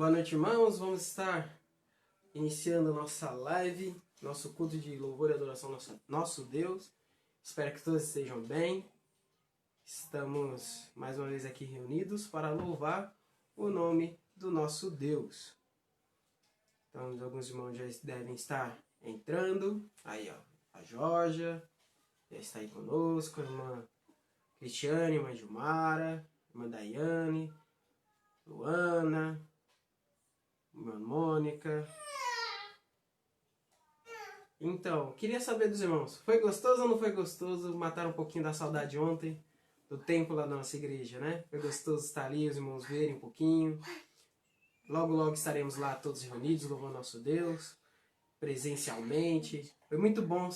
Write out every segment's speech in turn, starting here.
Boa noite, irmãos. Vamos estar iniciando nossa live, nosso culto de louvor e adoração ao nosso Deus. Espero que todos estejam bem. Estamos mais uma vez aqui reunidos para louvar o nome do nosso Deus. Então, alguns irmãos já devem estar entrando. Aí, ó, a Georgia já está aí conosco, a irmã Cristiane, a irmã Gilmara, a irmã Daiane, Luana, irmã Mônica. Então, queria saber dos irmãos, foi gostoso ou não foi gostoso matar um pouquinho da saudade ontem do tempo lá da nossa igreja, né? Foi gostoso estar ali, os irmãos verem um pouquinho. Logo, logo estaremos lá todos reunidos, louvando nosso Deus, presencialmente. Foi muito bom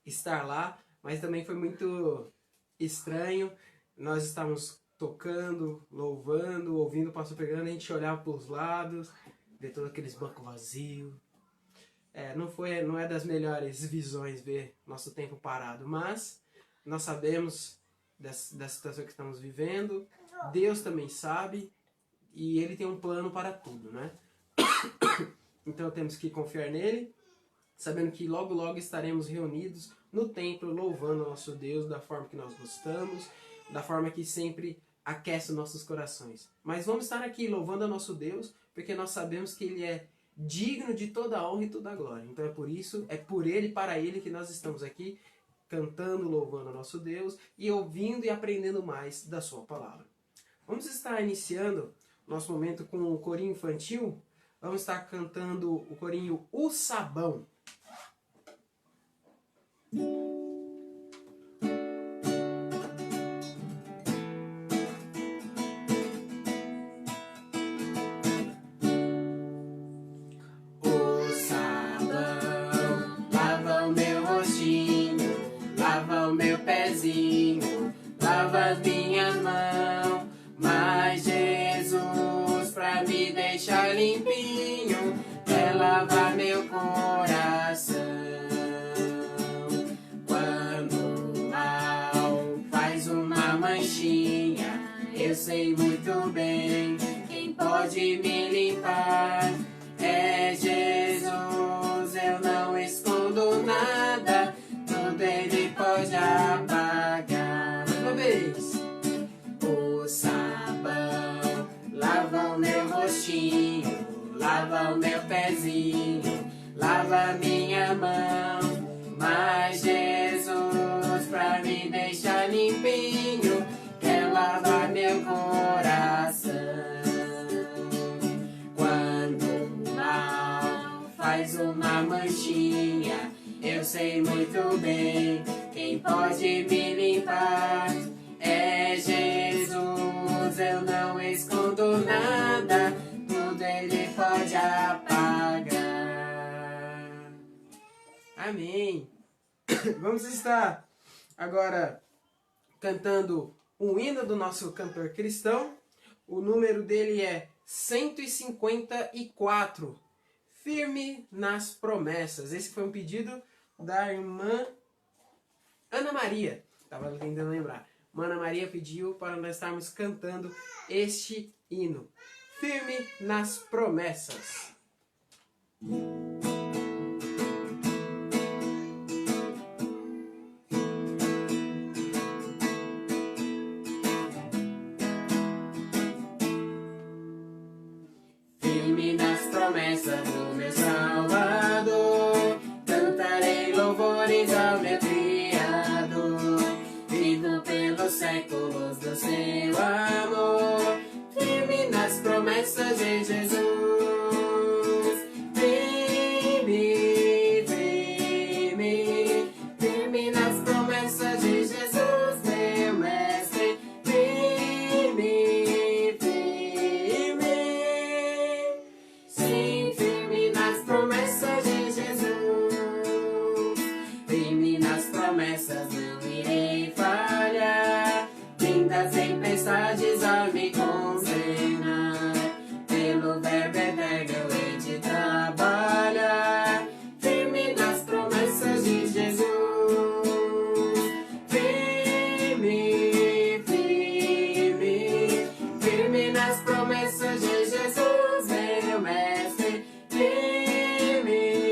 estar lá, mas também foi muito estranho. Nós estávamos tocando, louvando, ouvindo o pastor pregando, a gente olhava para os lados, ver todos aqueles bancos vazios. Não é das melhores visões ver nosso tempo parado, mas nós sabemos da situação que estamos vivendo, Deus também sabe, e Ele tem um plano para tudo, né? Então temos que confiar nele, sabendo que logo logo estaremos reunidos no templo, louvando o nosso Deus da forma que nós gostamos, da forma que sempre aquece nossos corações. Mas vamos estar aqui louvando a nosso Deus, porque nós sabemos que Ele é digno de toda a honra e toda a glória. Então é por isso, é por Ele e para Ele que nós estamos aqui, cantando, louvando a nosso Deus e ouvindo e aprendendo mais da sua palavra. Vamos estar iniciando nosso momento com o corinho infantil. Vamos estar cantando o corinho O Sabão. Lava as minhas mãos, mas Jesus, pra me deixar limpinho, quer lavar meu coração. Quando o mal faz uma manchinha, eu sei muito bem quem pode me limpar. É Jesus, eu não escondo nada, tudo Ele pode apagar. O sabão lava o meu rostinho, lava o meu pezinho, lava minha mão, mas Jesus, pra me deixar limpinho, quer lavar meu coração. Quando o mal faz uma manchinha, eu sei muito bem quem pode me limpar. É Jesus, eu não escondo nada, tudo Ele pode apagar. Amém. Vamos estar agora cantando um hino do nosso cantor cristão. O número dele é 154. Firme nas promessas. Esse foi um pedido da irmã Ana Maria. Estava tentando lembrar. Ana Maria pediu para nós estarmos cantando este hino. Firme nas promessas. Firme nas promessas do meu Salvador, cantarei louvores ao meu Criador. Vivo pelos séculos do seu amor, firme nas promessas de Jesus. Firme, firme, firme nas promessas de Jesus, meu mestre. Firme, firme, sim, firme nas promessas de Jesus. Firme nas promessas, não irei falhar. Tem das tempestades ao nas promessas de Jesus, meu mestre. Firme,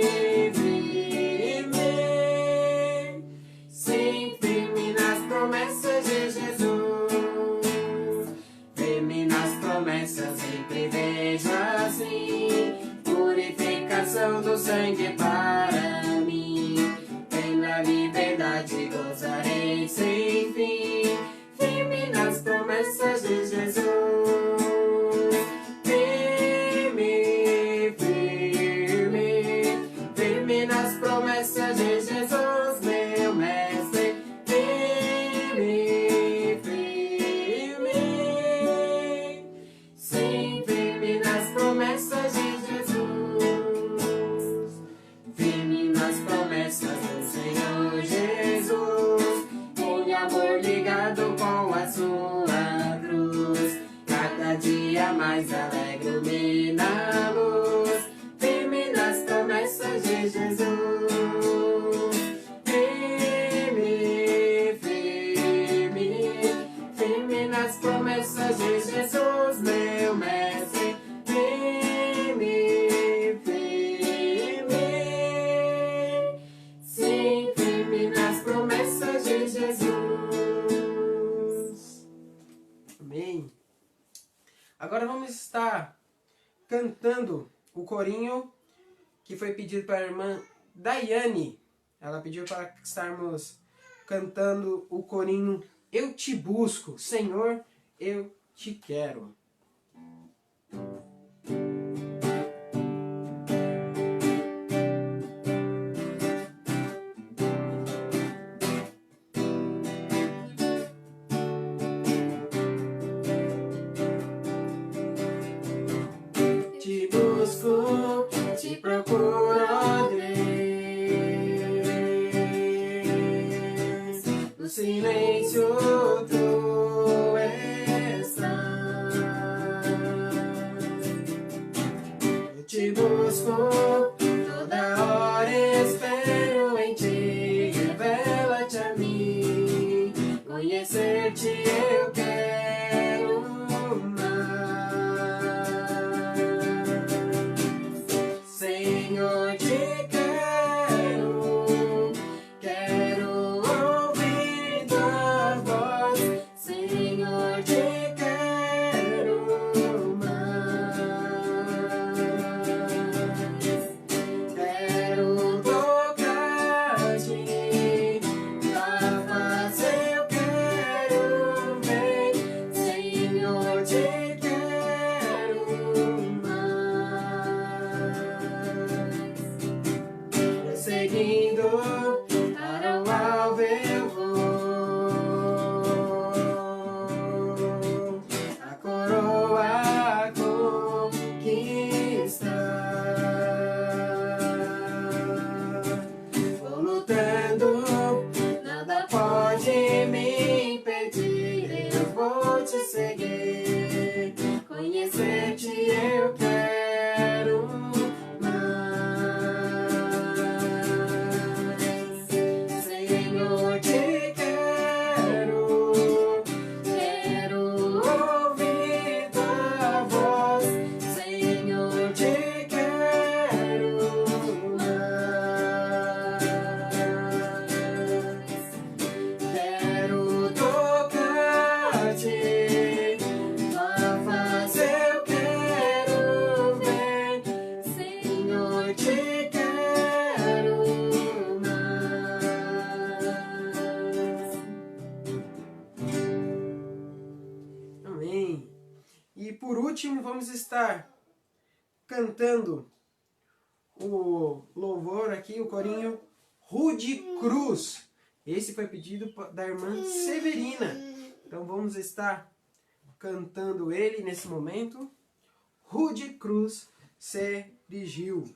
firme. Sim, firme nas promessas de Jesus. Firme nas promessas, sempre vejo assim. Purificação do sangue para mim. Pela liberdade gozarei sem fim. Firme nas promessas de Jesus. Firme, firme. Firme nas promessas de Jesus, meu mestre. Firme, firme. Sim, firme nas promessas de Jesus. Firme nas promessas do Senhor Jesus. Em amor ligado com a sua cruz. Cada dia mais alegro-me na luz. Firme nas promessas de Jesus. Firme, firme. Firme nas promessas de Jesus, meu mestre. Firme, firme. Sim, firme nas promessas de Jesus. Amém. Agora vamos estar cantando o corinho que foi pedido para a irmã Daiane. Ela pediu para estarmos cantando o corinho Eu Te Busco, Senhor, Eu Te Quero. Te busco, te procuro, ó Deus. No silêncio tu estás. Eu te busco, toda hora espero em ti. Revela-te a mim, conhecer-te eu quero mais. Senhor, te quero ouvir tua voz. Senhor, te quero mais. Quero tocar-te, tua face eu quero ver. Senhor, te quero mais. Seguindo para o alvo eu vou, a coroa conquistar. Vou lutando, nada pode me impedir. Eu vou te seguir, conhecer-te eu quero mais. Senhor, te quero ouvir tua voz. Senhor, te quero mais. Quero tocar-te, tua face eu quero ver. Senhor, te quero mais. Amém. E por último, vamos estar cantando o louvor aqui, o corinho Rude Cruz. Esse foi pedido da irmã Severina. Então vamos estar cantando ele nesse momento. Rude Cruz se dirigiu.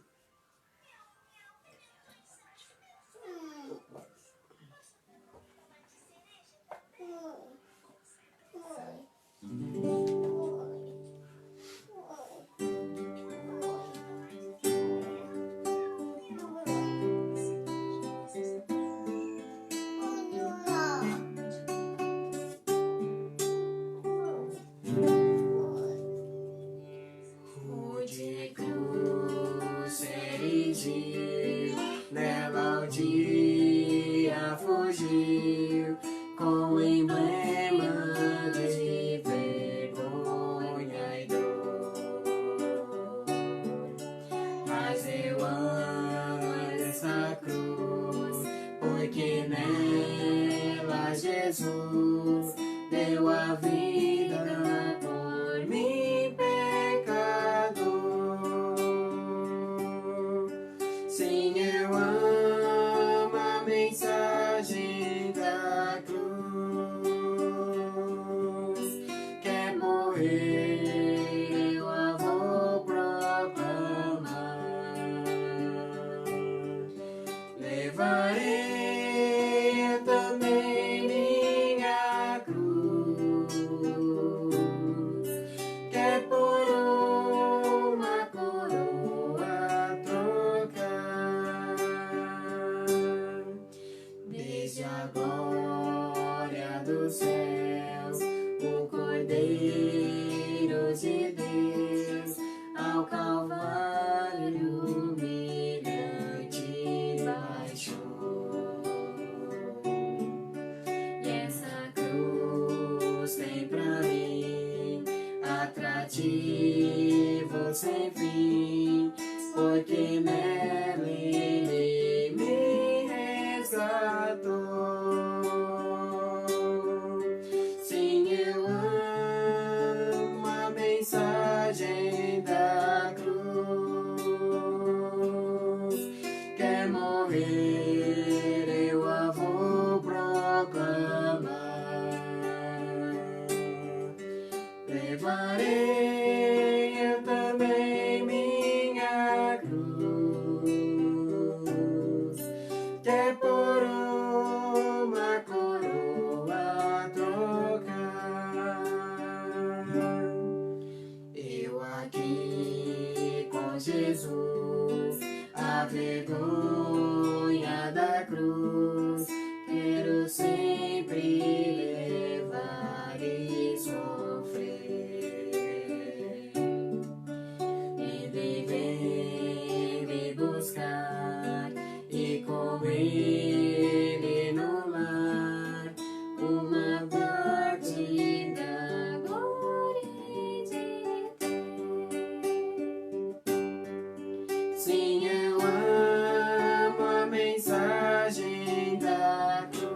Jesus deu a vida por mim, pecador. Sim, eu amo a mensagem da cruz. Quer morrer, eu a vou proclamar. Levarei eu também minha cruz, que é por uma coroa trocar. Desde a glória dos céus, o Cordeiro de Deus, ao Calvário humilhante baixou. E essa cruz tem pra mim atrativo sem fim, porque nela Ele me resgatou. Sim, eu amo a mensagem da cruz. Quer morrer, eu a vou proclamar. Levarei eu também minha cruz, que é por uma coroa trocar. Eu aqui com Jesus, a vergonha da cruz, quero sempre levar e sofrer. Ele vem me buscar e com Ele no lar uma parte da glória de Deus. Sim, eu amo a mensagem da cruz.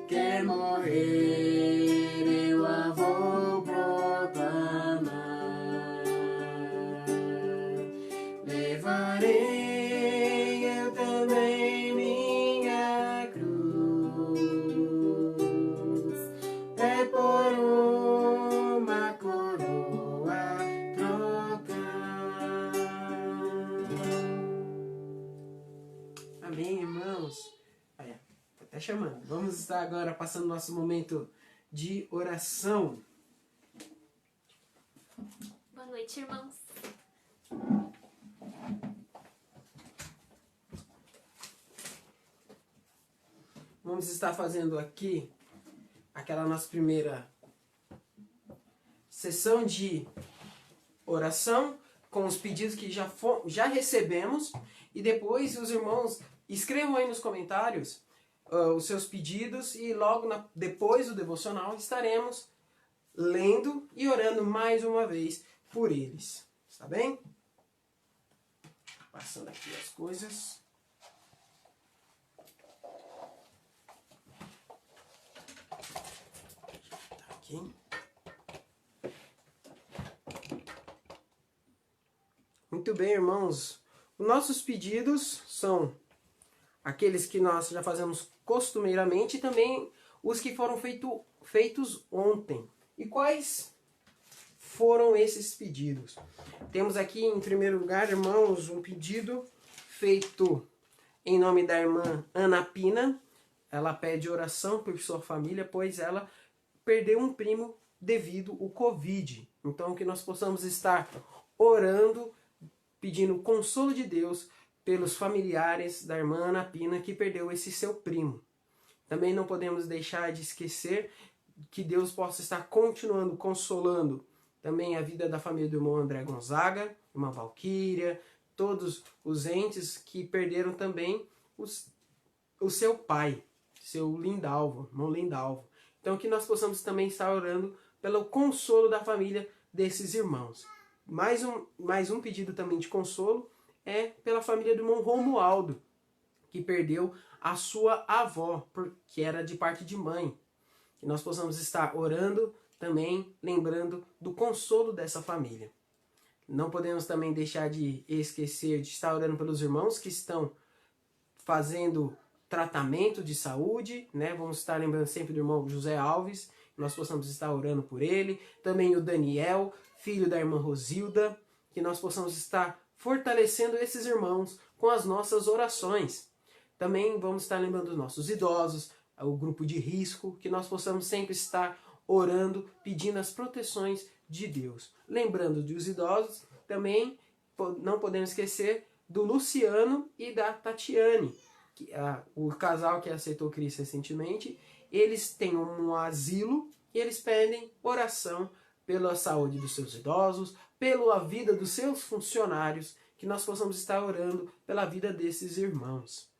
Quer morrer, eu a vou proclamar. Levarei eu também minha cruz, é por uma coroa trocar. Amém, irmãos? Olha, tô até chamando. Vamos estar agora passando nosso momento de oração. Boa noite, irmãos. Vamos estar fazendo aqui aquela nossa primeira sessão de oração com os pedidos que já recebemos, e depois os irmãos escrevam aí nos comentários os seus pedidos, e logo depois do devocional estaremos lendo e orando mais uma vez por eles. Está bem? Passando aqui as coisas. Tá aqui. Muito bem, irmãos. Os nossos pedidos são aqueles que nós já fazemos costumeiramente e também os que foram feitos ontem. E quais foram esses pedidos? Temos aqui, em primeiro lugar, irmãos, um pedido feito em nome da irmã Ana Pina. Ela pede oração por sua família, pois ela perdeu um primo devido ao Covid. Então, que nós possamos estar orando, pedindo consolo de Deus pelos familiares da irmã Ana Pina que perdeu esse seu primo. Também não podemos deixar de esquecer que Deus possa estar continuando consolando também a vida da família do irmão André Gonzaga, irmã Valquíria, todos os entes que perderam também o seu pai, seu Lindalvo, irmão Lindalvo. Então que nós possamos também estar orando pelo consolo da família desses irmãos. Mais um pedido também de consolo é pela família do irmão Romualdo, que perdeu a sua avó, que era de parte de mãe. Que nós possamos estar orando também, lembrando do consolo dessa família. Não podemos também deixar de esquecer de estar orando pelos irmãos que estão fazendo tratamento de saúde, né? Vamos estar lembrando sempre do irmão José Alves, nós possamos estar orando por ele. Também o Daniel, filho da irmã Rosilda, que nós possamos estar fortalecendo esses irmãos com as nossas orações. Também vamos estar lembrando dos nossos idosos, o grupo de risco, que nós possamos sempre estar orando, pedindo as proteções de Deus. Lembrando dos idosos, também não podemos esquecer do Luciano e da Tatiane, o casal que aceitou Cristo recentemente. Eles têm um asilo e eles pedem oração pela saúde dos seus idosos, pela vida dos seus funcionários, que nós possamos estar orando pela vida desses irmãos.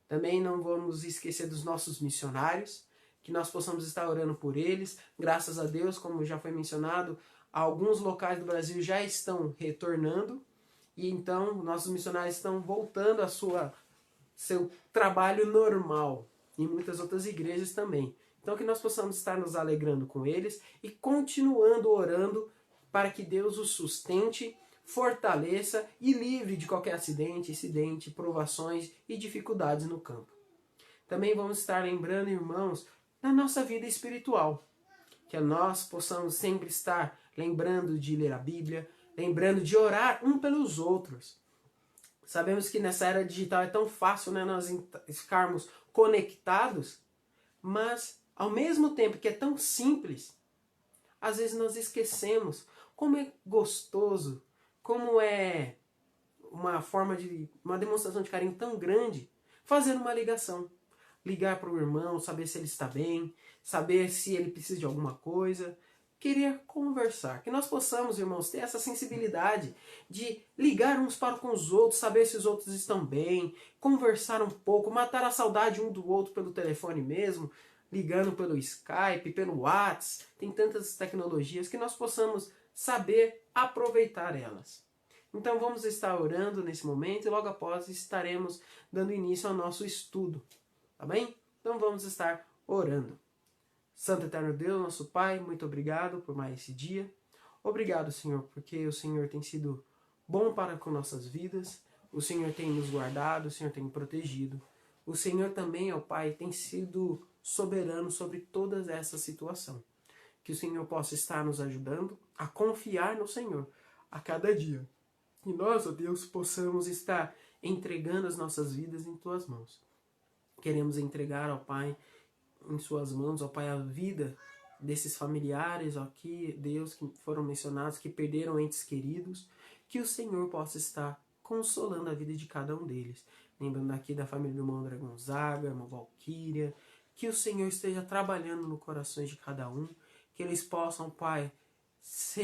Também não vamos esquecer dos nossos missionários, que nós possamos estar orando por eles. Graças a Deus, como já foi mencionado, alguns locais do Brasil já estão retornando, e então nossos missionários estão voltando a seu trabalho normal, e muitas outras igrejas também. Então que nós possamos estar nos alegrando com eles e continuando orando para que Deus os sustente, fortaleça e livre de qualquer acidente, provações e dificuldades no campo. Também vamos estar lembrando, irmãos, da nossa vida espiritual. Que nós possamos sempre estar lembrando de ler a Bíblia, lembrando de orar um pelos outros. Sabemos que nessa era digital é tão fácil, né, nós ficarmos conectados, mas ao mesmo tempo que é tão simples, às vezes nós esquecemos como é gostoso, como é uma demonstração de carinho tão grande, fazer uma ligação. Ligar para o irmão, saber se ele está bem, saber se ele precisa de alguma coisa, querer conversar. Que nós possamos, irmãos, ter essa sensibilidade de ligar uns para com os outros, saber se os outros estão bem, conversar um pouco, matar a saudade um do outro pelo telefone mesmo, ligando pelo Skype, pelo WhatsApp. Tem tantas tecnologias que nós possamos saber aproveitar elas. Então vamos estar orando nesse momento e logo após estaremos dando início ao nosso estudo. Tá bem? Então vamos estar orando. Santo Eterno Deus, nosso Pai, muito obrigado por mais esse dia. Obrigado, Senhor, porque o Senhor tem sido bom para com nossas vidas. O Senhor tem nos guardado, o Senhor tem protegido. O Senhor também, ó Pai, tem sido soberano sobre toda essa situação. Que o Senhor possa estar nos ajudando a confiar no Senhor a cada dia. Que nós, ó Deus, possamos estar entregando as nossas vidas em Tuas mãos. Queremos entregar, ó Pai, em Suas mãos, ó Pai, a vida desses familiares, ó, que Deus, que foram mencionados, que perderam entes queridos, que o Senhor possa estar consolando a vida de cada um deles. Lembrando aqui da família do irmão André Gonzaga, irmã Valquíria, que o Senhor esteja trabalhando no coração de cada um, que eles possam, Pai,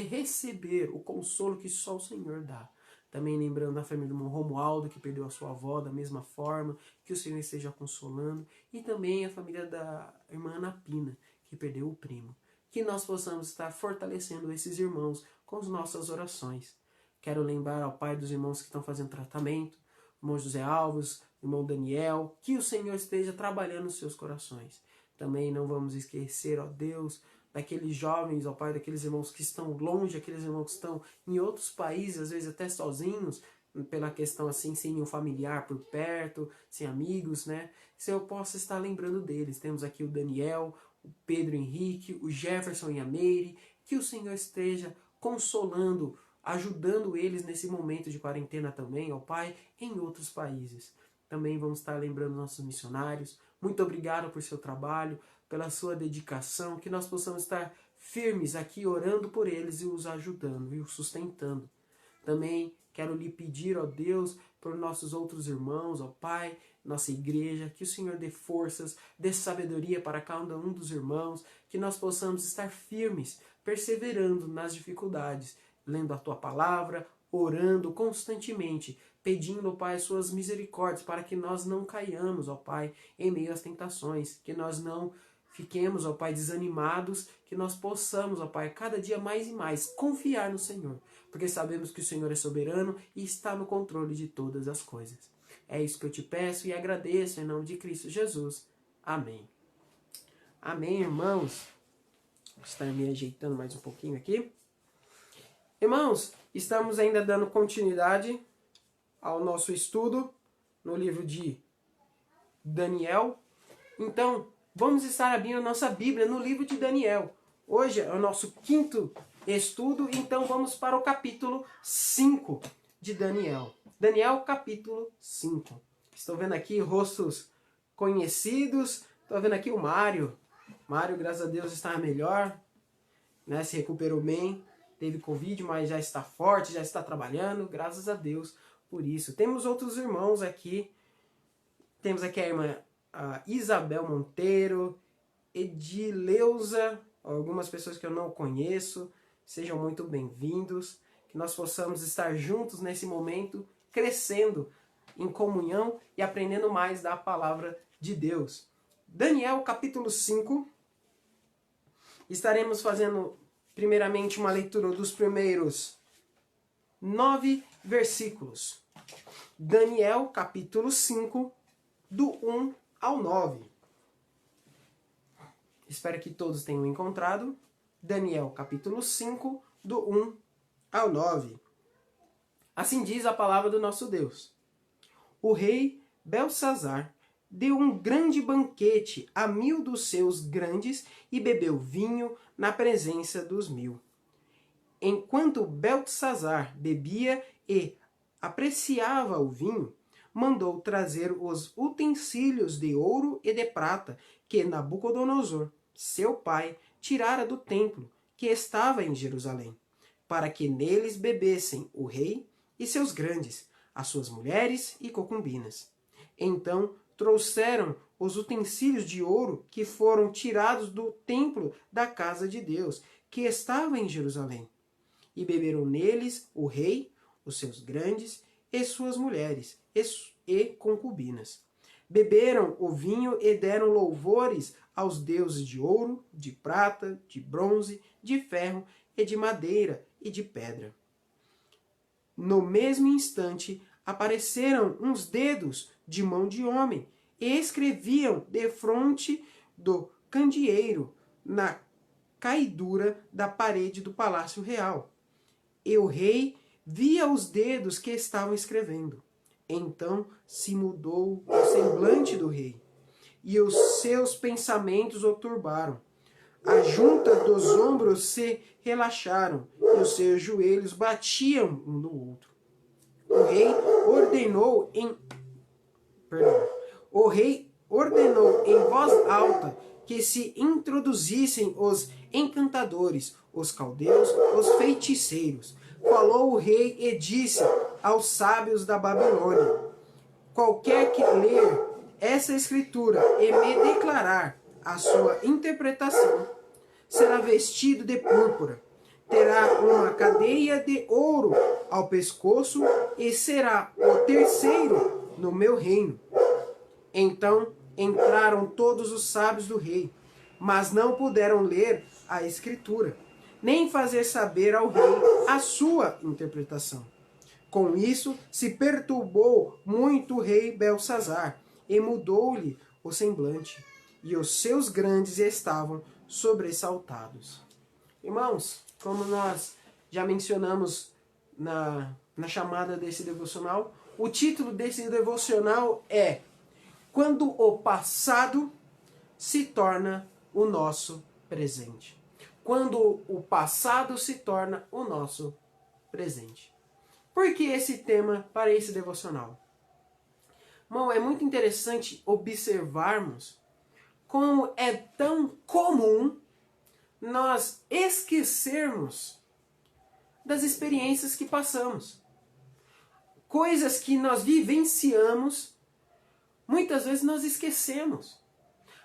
receber o consolo que só o Senhor dá. Também lembrando da família do irmão Romualdo, que perdeu a sua avó da mesma forma, que o Senhor esteja consolando. E também a família da irmã Ana Pina, que perdeu o primo. Que nós possamos estar fortalecendo esses irmãos com as nossas orações. Quero lembrar ao Pai dos irmãos que estão fazendo tratamento, o irmão José Alves, o irmão Daniel, que o Senhor esteja trabalhando nos seus corações. Também não vamos esquecer, ó Deus, daqueles jovens, ó Pai, daqueles irmãos que estão longe, aqueles irmãos que estão em outros países, às vezes até sozinhos, pela questão assim, sem um familiar por perto, sem amigos, né? Se eu possa estar lembrando deles. Temos aqui o Daniel, o Pedro Henrique, o Jefferson e a Meire, que o Senhor esteja consolando, ajudando eles nesse momento de quarentena também, ó Pai, em outros países. Também vamos estar lembrando nossos missionários. Muito obrigado por seu trabalho, pela sua dedicação, que nós possamos estar firmes aqui orando por eles e os ajudando e os sustentando. Também quero lhe pedir, ó Deus, por nossos outros irmãos, ó Pai, nossa igreja, que o Senhor dê forças, dê sabedoria para cada um dos irmãos, que nós possamos estar firmes, perseverando nas dificuldades, lendo a Tua palavra, orando constantemente, pedindo, ó Pai, suas misericórdias, para que nós não caiamos, ó Pai, em meio às tentações, que nós não fiquemos, ó Pai, desanimados, que nós possamos, ó Pai, cada dia mais e mais confiar no Senhor, porque sabemos que o Senhor é soberano e está no controle de todas as coisas. É isso que eu te peço e agradeço em nome de Cristo Jesus. Amém. Amém, irmãos. Vou estar me ajeitando mais um pouquinho aqui. Irmãos, estamos ainda dando continuidade ao nosso estudo no livro de Daniel. Então, vamos estar abrindo nossa Bíblia no livro de Daniel. Hoje é o nosso 5º estudo, então vamos para o capítulo 5 de Daniel. Daniel, capítulo 5. Estou vendo aqui rostos conhecidos. Estou vendo aqui o Mário. Mário, graças a Deus, está melhor, né? Se recuperou bem. Teve Covid, mas já está forte, já está trabalhando. Graças a Deus por isso. Temos outros irmãos aqui. Temos aqui a irmã Isabel Monteiro, Edileuza, algumas pessoas que eu não conheço. Sejam muito bem-vindos. Que nós possamos estar juntos nesse momento, crescendo em comunhão e aprendendo mais da palavra de Deus. Daniel, capítulo 5. Estaremos fazendo primeiramente uma leitura dos primeiros 9 versículos. Daniel, capítulo 5, do 1 ao 9. Espero que todos tenham encontrado. Daniel, capítulo 5, do 1 ao 9. Assim diz a palavra do nosso Deus. O rei Belsazar deu um grande banquete a 1000 dos seus grandes e bebeu vinho na presença dos 1000. Enquanto Belsazar bebia e apreciava o vinho, mandou trazer os utensílios de ouro e de prata que Nabucodonosor, seu pai, tirara do templo que estava em Jerusalém, para que neles bebessem o rei e seus grandes, as suas mulheres e concubinas. Então trouxeram os utensílios de ouro que foram tirados do templo da casa de Deus, que estava em Jerusalém. E beberam neles o rei, os seus grandes, e suas mulheres, e concubinas. Beberam o vinho e deram louvores aos deuses de ouro, de prata, de bronze, de ferro e de madeira e de pedra. No mesmo instante, apareceram uns dedos de mão de homem e escreviam defronte do candeeiro na caidura da parede do palácio real. E o rei via os dedos que estavam escrevendo. Então se mudou o semblante do rei, e os seus pensamentos o turbaram. A junta dos ombros se relaxaram, e os seus joelhos batiam um no outro. O rei ordenou em voz alta que se introduzissem os encantadores, os caldeus, os feiticeiros. Falou o rei e disse aos sábios da Babilônia: qualquer que ler essa escritura e me declarar a sua interpretação, será vestido de púrpura, terá uma cadeia de ouro ao pescoço e será o terceiro no meu reino. Então entraram todos os sábios do rei, mas não puderam ler a escritura, nem fazer saber ao rei a sua interpretação. Com isso se perturbou muito o rei Belsazar, e mudou-lhe o semblante, e os seus grandes estavam sobressaltados. Irmãos, como nós já mencionamos na chamada desse devocional, o título desse devocional é Quando o passado se torna o nosso presente. Quando o passado se torna o nosso presente. Por que esse tema para esse devocional? Bom, é muito interessante observarmos como é tão comum nós esquecermos das experiências que passamos. Coisas que nós vivenciamos, muitas vezes nós esquecemos.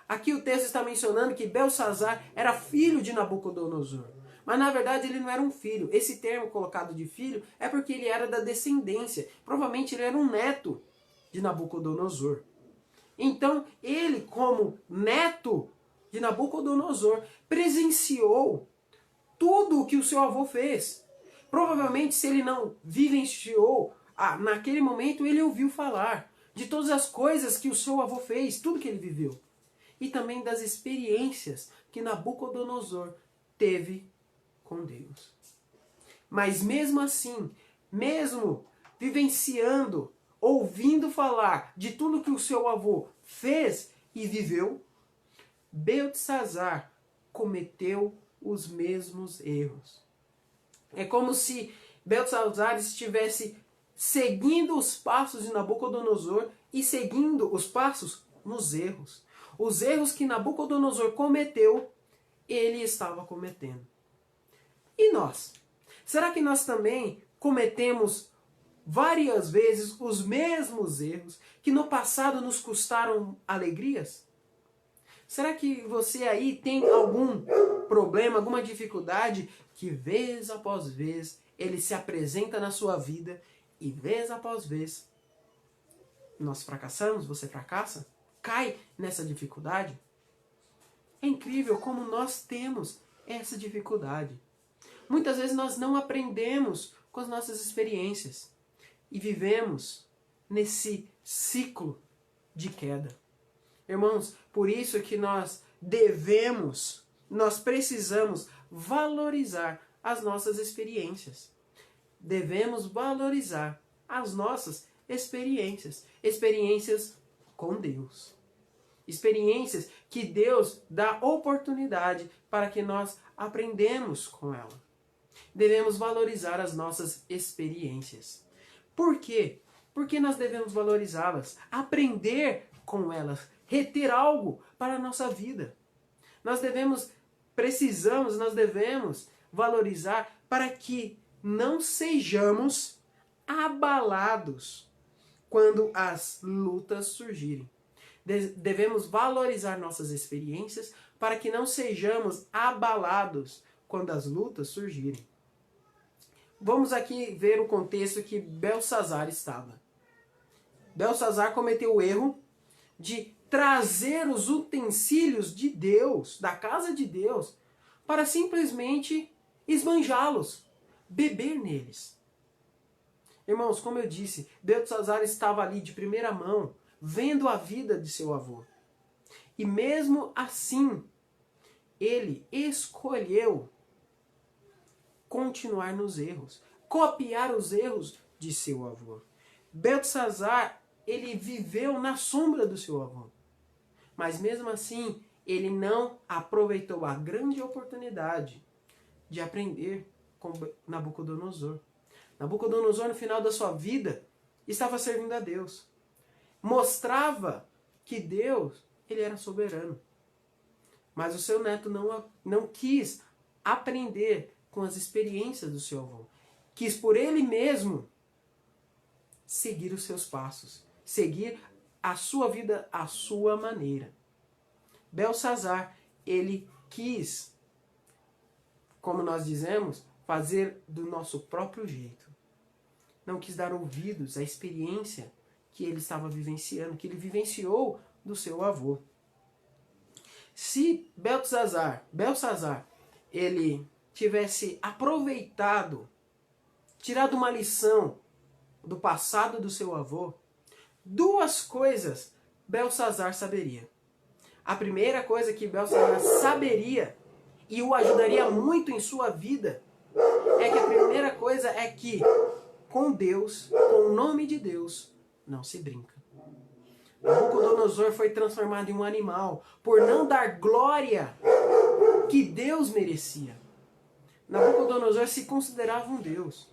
Aqui o texto está mencionando que Belsazar era filho de Nabucodonosor. Mas na verdade ele não era um filho. Esse termo colocado de filho é porque ele era da descendência. Provavelmente ele era um neto de Nabucodonosor. Então ele, como neto de Nabucodonosor, presenciou tudo o que o seu avô fez. Provavelmente se ele não vivenciou, naquele momento ele ouviu falar. de todas as coisas que o seu avô fez, tudo que ele viveu. E também das experiências que Nabucodonosor teve com Deus. Mas mesmo assim, mesmo vivenciando, ouvindo falar de tudo que o seu avô fez e viveu, Beltesazar cometeu os mesmos erros. É como se Beltesazar estivesse seguindo os passos de Nabucodonosor e seguindo os passos nos erros. Os erros que Nabucodonosor cometeu, ele estava cometendo. E nós? Será que nós também cometemos várias vezes os mesmos erros que no passado nos custaram alegrias? Será que você aí tem algum problema, alguma dificuldade que vez após vez ele se apresenta na sua vida e vez após vez nós fracassamos, você fracassa, cai nessa dificuldade? É incrível como nós temos essa dificuldade. Muitas vezes nós não aprendemos com as nossas experiências e vivemos nesse ciclo de queda. Irmãos, por isso que nós precisamos valorizar as nossas experiências. Devemos valorizar as nossas experiências. Experiências com Deus. Experiências que Deus dá oportunidade para que nós aprendamos com ela. Devemos valorizar as nossas experiências. Por quê? Porque nós devemos valorizá-las, aprender com elas, reter algo para a nossa vida. Nós devemos valorizar para que não sejamos abalados quando as lutas surgirem. Devemos valorizar nossas experiências para que não sejamos abalados quando as lutas surgirem. Vamos aqui ver o contexto que Beltesazar estava. Beltesazar cometeu o erro de trazer os utensílios de Deus, da casa de Deus, para simplesmente esbanjá-los, beber neles. Irmãos, como eu disse, Beltesazar estava ali de primeira mão, vendo a vida de seu avô. E mesmo assim, ele escolheu continuar nos erros, copiar os erros de seu avô. Beltesazar, ele viveu na sombra do seu avô. Mas mesmo assim, ele não aproveitou a grande oportunidade de aprender com Nabucodonosor. Nabucodonosor, no final da sua vida, estava servindo a Deus. Mostrava que Deus, ele era soberano. Mas o seu neto não quis aprender com as experiências do seu avô. Quis por ele mesmo seguir os seus passos. Seguir a sua vida à sua maneira. Beltesazar, ele quis, como nós dizemos, fazer do nosso próprio jeito. Não quis dar ouvidos à experiência que ele estava vivenciando, que ele vivenciou do seu avô. Se Beltesazar, ele tivesse aproveitado, tirado uma lição do passado do seu avô, duas coisas Beltesazar saberia. A primeira coisa que Beltesazar saberia e o ajudaria muito em sua vida é que a primeira coisa é que com Deus, com o nome de Deus, não se brinca. Nabucodonosor foi transformado em um animal por não dar glória que Deus merecia. Nabucodonosor se considerava um Deus.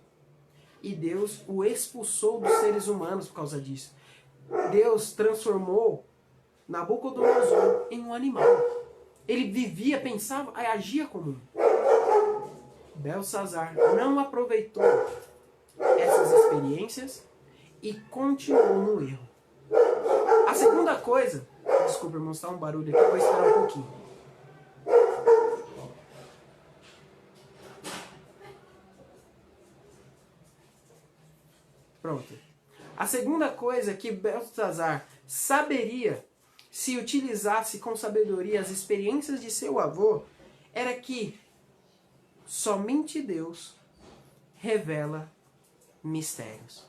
E Deus o expulsou dos seres humanos por causa disso. Deus transformou Nabucodonosor em um animal. Ele vivia, pensava, agia como um. Beltesazar não aproveitou essas experiências e continuou no erro. A segunda coisa... Desculpa, irmãos, está um barulho aqui, eu vou esperar um pouquinho. Pronto. A segunda coisa que Beltesazar saberia, se utilizasse com sabedoria as experiências de seu avô, era que somente Deus revela mistérios.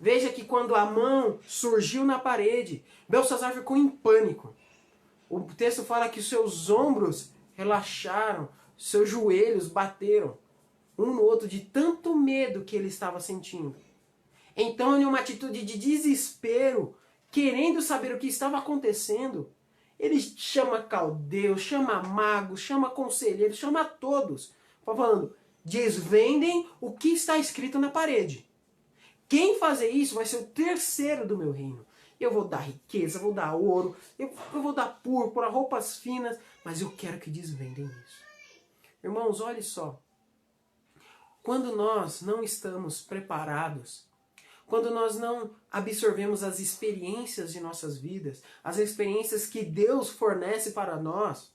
Veja que quando a mão surgiu na parede, Beltesazar ficou em pânico. O texto fala que seus ombros relaxaram, seus joelhos bateram um no outro de tanto medo que ele estava sentindo. Então, em uma atitude de desespero, querendo saber o que estava acontecendo, ele chama caldeus, chama magos, chama conselheiros, chama todos, falando, desvendem o que está escrito na parede. Quem fazer isso vai ser o terceiro do meu reino. Eu vou dar riqueza, vou dar ouro, eu vou dar púrpura, roupas finas, mas eu quero que desvendem isso. Irmãos, olhe só. Quando nós não estamos preparados, quando nós não absorvemos as experiências de nossas vidas, as experiências que Deus fornece para nós,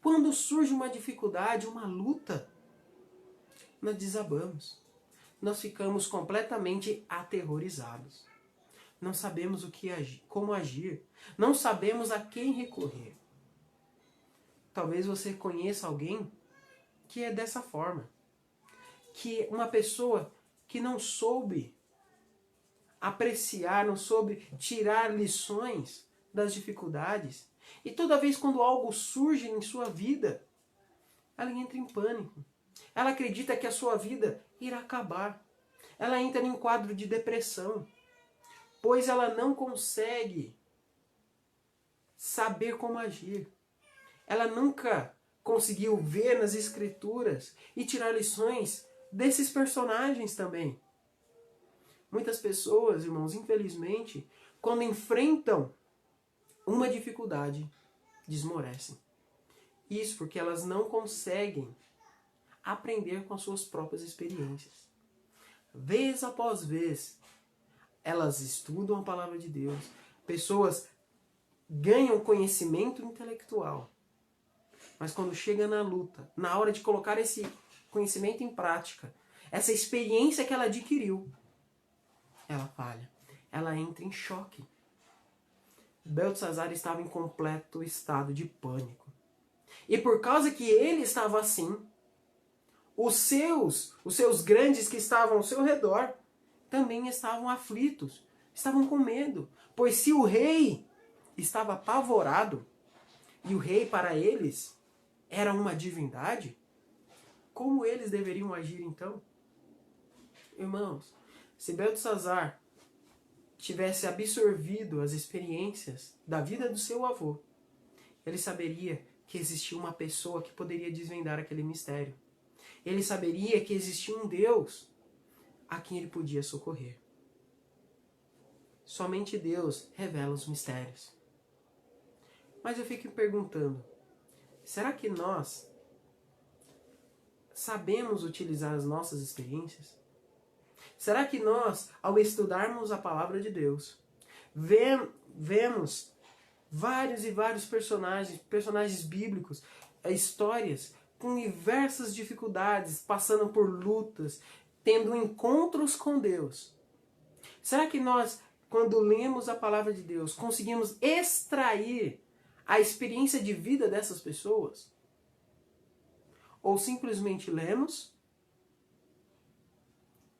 quando surge uma dificuldade, uma luta, nós desabamos. Nós ficamos completamente aterrorizados. Não sabemos o que agir, como agir. Não sabemos a quem recorrer. Talvez você conheça alguém que é dessa forma. Que é uma pessoa que não soube apreciar, não soube tirar lições das dificuldades. E toda vez quando algo surge em sua vida, ela entra em pânico. Ela acredita que a sua vida irá acabar. Ela entra em um quadro de depressão, pois ela não consegue saber como agir. Ela nunca conseguiu ver nas escrituras e tirar lições desses personagens também. Muitas pessoas, irmãos, infelizmente, quando enfrentam uma dificuldade, desmorecem. Isso porque elas não conseguem aprender com as suas próprias experiências. Vez após vez, elas estudam a palavra de Deus. Pessoas ganham conhecimento intelectual. Mas quando chega na luta, na hora de colocar esse conhecimento em prática, essa experiência que ela adquiriu, ela falha. Ela entra em choque. Beltesazar estava em completo estado de pânico. E por causa que ele estava assim, os seus grandes que estavam ao seu redor também estavam aflitos, estavam com medo. Pois se o rei estava apavorado, e o rei para eles era uma divindade, como eles deveriam agir então? Irmãos, se Beltesazar tivesse absorvido as experiências da vida do seu avô, ele saberia que existia uma pessoa que poderia desvendar aquele mistério. Ele saberia que existia um Deus a quem ele podia socorrer. Somente Deus revela os mistérios. Mas eu fico perguntando, será que nós sabemos utilizar as nossas experiências? Será que nós, ao estudarmos a palavra de Deus, vemos vários e vários personagens bíblicos, histórias com diversas dificuldades, passando por lutas, tendo encontros com Deus? Será que nós, quando lemos a palavra de Deus, conseguimos extrair a experiência de vida dessas pessoas? Ou simplesmente lemos,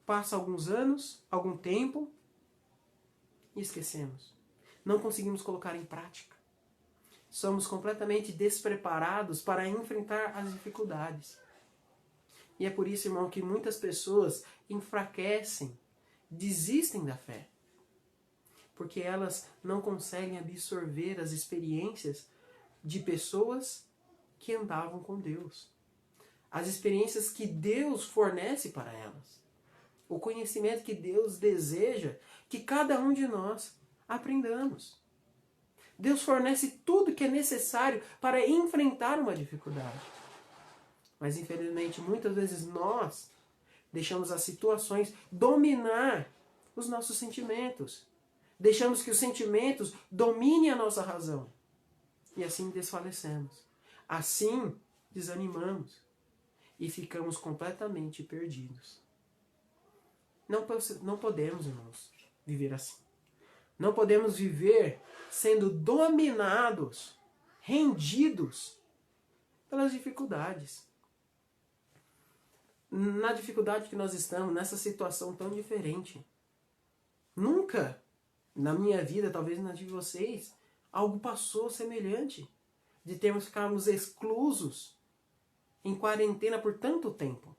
passa alguns anos, algum tempo, e esquecemos. Não conseguimos colocar em prática. Somos completamente despreparados para enfrentar as dificuldades. E é por isso, irmão, que muitas pessoas enfraquecem, desistem da fé. Porque elas não conseguem absorver as experiências de pessoas que andavam com Deus. As experiências que Deus fornece para elas. O conhecimento que Deus deseja que cada um de nós aprendamos. Deus fornece tudo que é necessário para enfrentar uma dificuldade. Mas infelizmente, muitas vezes nós deixamos as situações dominar os nossos sentimentos. Deixamos que os sentimentos dominem a nossa razão. E assim desfalecemos. Assim desanimamos. E ficamos completamente perdidos. Não podemos, irmãos, viver assim. Não podemos viver sendo dominados, rendidos pelas dificuldades. Na dificuldade que nós estamos, nessa situação tão diferente, Nunca na minha vida, talvez na de vocês, algo passou semelhante de termos ficarmos exclusos em quarentena por tanto tempo.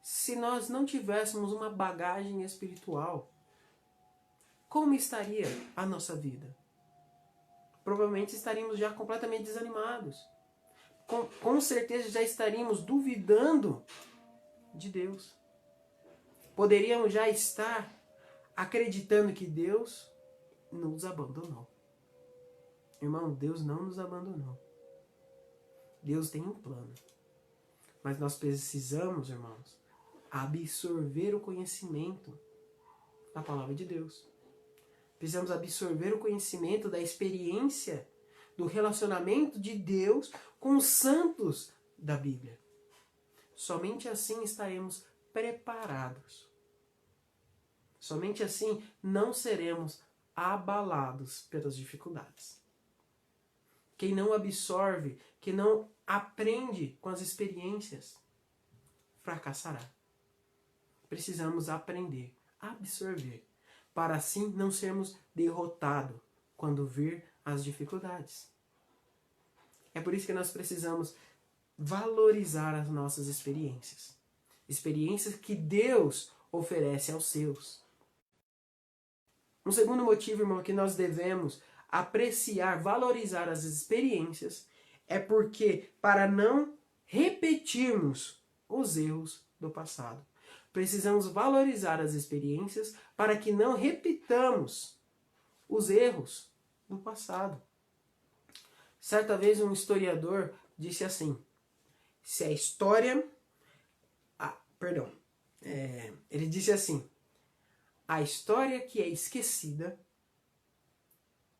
Se nós não tivéssemos uma bagagem espiritual, como estaria a nossa vida? Provavelmente estaríamos já completamente desanimados. Com certeza já estaríamos duvidando de Deus. Poderíamos já estar acreditando que Deus nos abandonou. Irmão, Deus não nos abandonou. Deus tem um plano. Mas nós precisamos, irmãos, absorver o conhecimento da palavra de Deus. Precisamos absorver o conhecimento da experiência do relacionamento de Deus com os santos da Bíblia. Somente assim estaremos preparados. Somente assim não seremos abalados pelas dificuldades. Quem não absorve, quem não aprende com as experiências, fracassará. Precisamos aprender, absorver, para assim não sermos derrotados quando vir as dificuldades. É por isso que nós precisamos valorizar as nossas experiências. Experiências que Deus oferece aos seus. Um segundo motivo, irmão, que nós devemos apreciar, valorizar as experiências é porque para não repetirmos os erros do passado. Precisamos valorizar as experiências para que não repitamos os erros do passado. Certa vez um historiador disse assim, se a história... ele disse assim, a história que é esquecida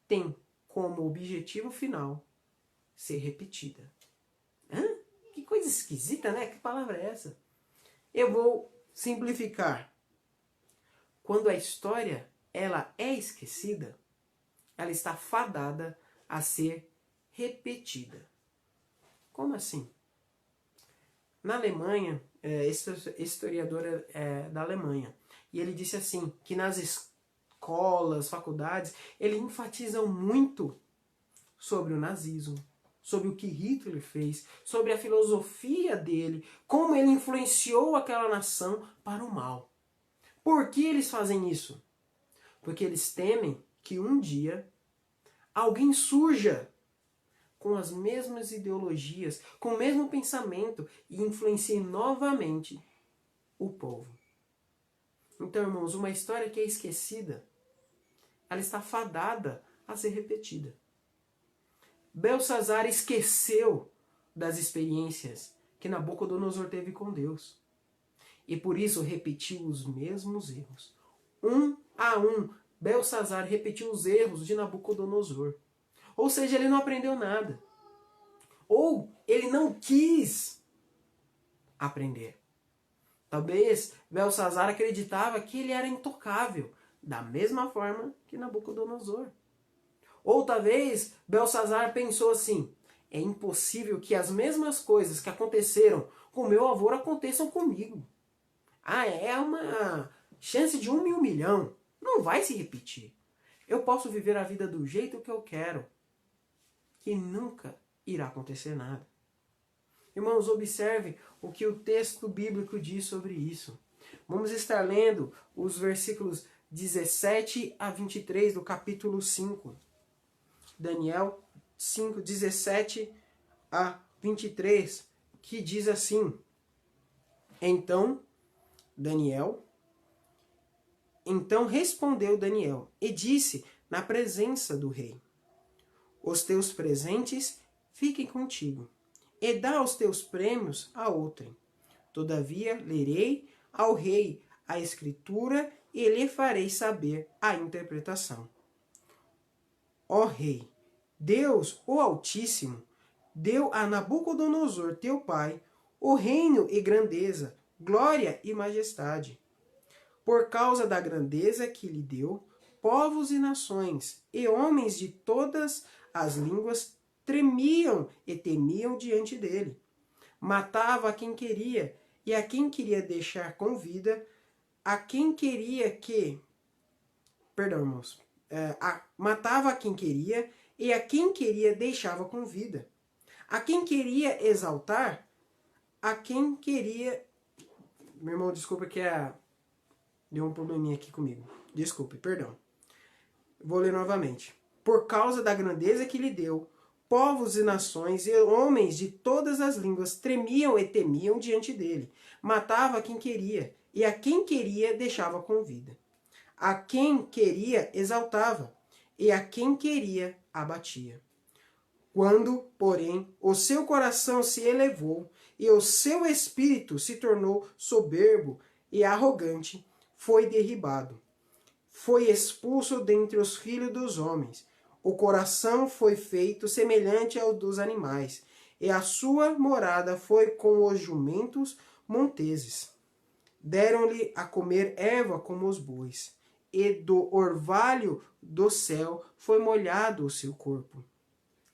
tem como objetivo final ser repetida. Que coisa esquisita, né? Que palavra é essa? Eu vou simplificar. Quando a história ela é esquecida, ela está fadada a ser repetida. Como assim? Na Alemanha, esse historiador é da Alemanha, e ele disse assim, que nas escolas, faculdades, ele enfatiza muito sobre o nazismo, sobre o que Hitler fez, sobre a filosofia dele, como ele influenciou aquela nação para o mal. Por que eles fazem isso? Porque eles temem que um dia alguém surja com as mesmas ideologias, com o mesmo pensamento e influencie novamente o povo. Então, irmãos, uma história que é esquecida, ela está fadada a ser repetida. Belsazar esqueceu das experiências que Nabucodonosor teve com Deus. E por isso repetiu os mesmos erros. Um a um, Belsazar repetiu os erros de Nabucodonosor. Ou seja, ele não aprendeu nada. Ou ele não quis aprender. Talvez Belsazar acreditava que ele era intocável, da mesma forma que Nabucodonosor. Ou talvez Belsazar pensou assim, é impossível que as mesmas coisas que aconteceram com meu avô aconteçam comigo. É uma chance de 1 em 1 milhão. Não vai se repetir. Eu posso viver a vida do jeito que eu quero. Que nunca irá acontecer nada. Irmãos, observe o que o texto bíblico diz sobre isso. Vamos estar lendo os versículos 17 a 23 do capítulo 5. Daniel 5, 17 a 23, que diz assim, Então respondeu Daniel e disse na presença do rei, os teus presentes fiquem contigo, e dá os teus prêmios a outrem. Todavia lerei ao rei a escritura e lhe farei saber a interpretação. Ó rei, Deus, o Altíssimo, deu a Nabucodonosor, teu pai, o reino e grandeza, glória e majestade. Por causa da grandeza que lhe deu, povos e nações, e homens de todas as línguas tremiam e temiam diante dele. Matava a quem queria, e a quem queria deixar com vida, a quem queria que... Perdão, irmãos. Matava a quem queria e a quem queria deixava com vida. A quem queria exaltar, a quem queria... Meu irmão, desculpa que deu um probleminha aqui comigo. Desculpe, perdão. Vou ler novamente. Por causa da grandeza que lhe deu, povos e nações e homens de todas as línguas tremiam e temiam diante dele. Matava a quem queria, e a quem queria deixava com vida. A quem queria exaltava, e a quem queria abatia. Quando, porém, o seu coração se elevou, e o seu espírito se tornou soberbo e arrogante, foi derribado. Foi expulso dentre os filhos dos homens. O coração foi feito semelhante ao dos animais, e a sua morada foi com os jumentos monteses. Deram-lhe a comer erva como os bois, e do orvalho do céu foi molhado o seu corpo.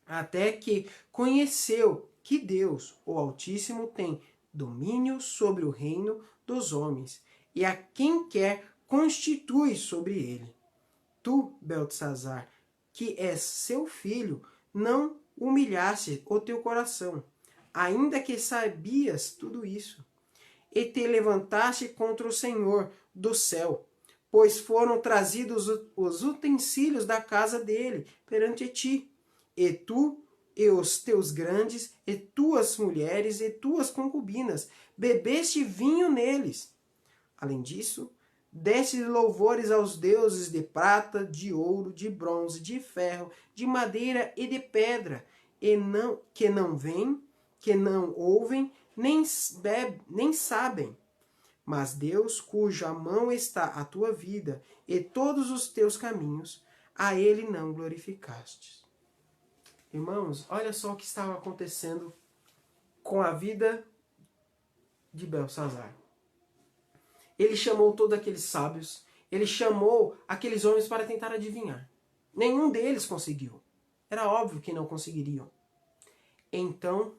Até que conheceu que Deus, o Altíssimo, tem domínio sobre o reino dos homens, e a quem quer constitui sobre ele. Tu, Beltesazar, que és seu filho, não humilhaste o teu coração, ainda que sabias tudo isso, e te levantaste contra o Senhor do céu, pois foram trazidos os utensílios da casa dele perante ti, e tu e os teus grandes, e tuas mulheres, e tuas concubinas, bebeste vinho neles. Além disso, deste louvores aos deuses de prata, de ouro, de bronze, de ferro, de madeira e de pedra, que não veem, que não ouvem, nem sabem. Mas Deus, cuja mão está a tua vida e todos os teus caminhos, a ele não glorificastes. Irmãos, olha só o que estava acontecendo com a vida de Beltesazar. Ele chamou todos aqueles sábios, ele chamou aqueles homens para tentar adivinhar. Nenhum deles conseguiu. Era óbvio que não conseguiriam. Então,